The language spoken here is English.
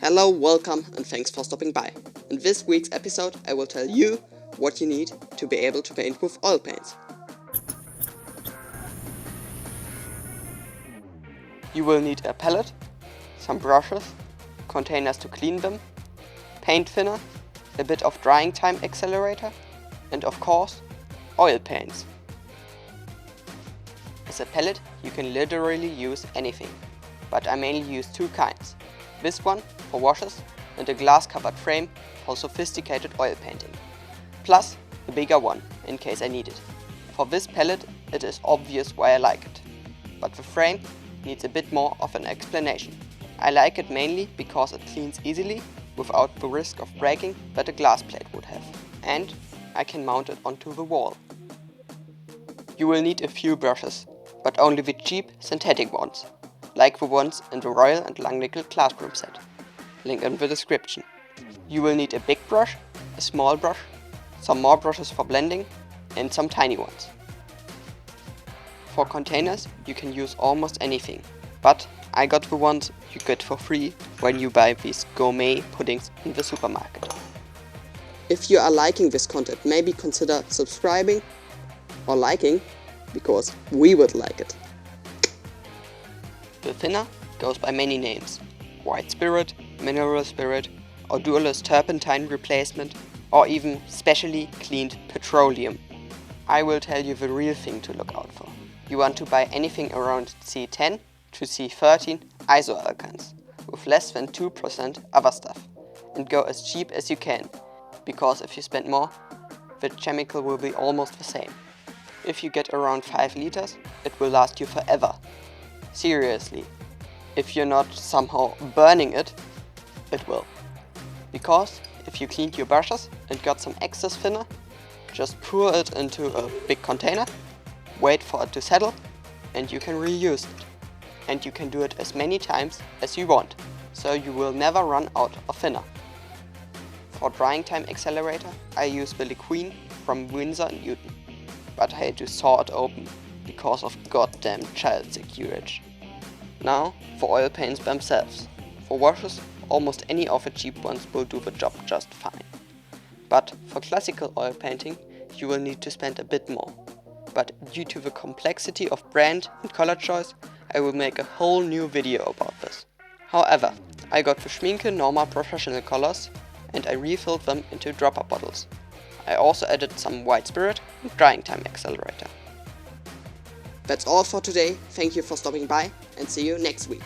Hello, welcome, and thanks for stopping by. In this week's episode, I will tell you what you need to be able to paint with oil paints. You will need a palette, some brushes, containers to clean them, paint thinner, a bit of drying time accelerator, and of course, oil paints. As a palette, you can literally use anything, but I mainly use two kinds. This one for washes and a glass-covered frame for sophisticated oil painting. Plus the bigger one in case I need it. For this palette it is obvious why I like it, but the frame needs a bit more of an explanation. I like it mainly because it cleans easily without the risk of breaking that a glass plate would have, and I can mount it onto the wall. You will need a few brushes, but only the cheap synthetic ones, like the ones in the Royal and Langnickel classroom set. Link in the description. You will need a big brush, a small brush, some more brushes for blending, and some tiny ones. For containers you can use almost anything, but I got the ones you get for free when you buy these gourmet puddings in the supermarket. If you are liking this content, maybe consider subscribing or liking, because we would like it. The thinner goes by many names: white spirit, mineral spirit, or odorless turpentine replacement, or even specially cleaned petroleum. I will tell you the real thing to look out for. You want to buy anything around C10 to C13 isoalkanes, with less than 2% other stuff, and go as cheap as you can, because if you spend more, the chemical will be almost the same. If you get around 5 liters, it will last you forever. Seriously, if you're not somehow burning it, it will. Because if you cleaned your brushes and got some excess thinner, just pour it into a big container, wait for it to settle, and you can reuse it. And you can do it as many times as you want, so you will never run out of thinner. For drying time accelerator, I use the Liquine from Winsor & Newton, but I had to saw it open because of goddamn child security. Now for oil paints themselves. For washes, almost any of the cheap ones will do the job just fine. But for classical oil painting, you will need to spend a bit more. But due to the complexity of brand and color choice, I will make a whole new video about this. However, I got the Schmincke Norma professional colors and I refilled them into dropper bottles. I also added some white spirit and drying time accelerator. That's all for today. Thank you for stopping by and see you next week.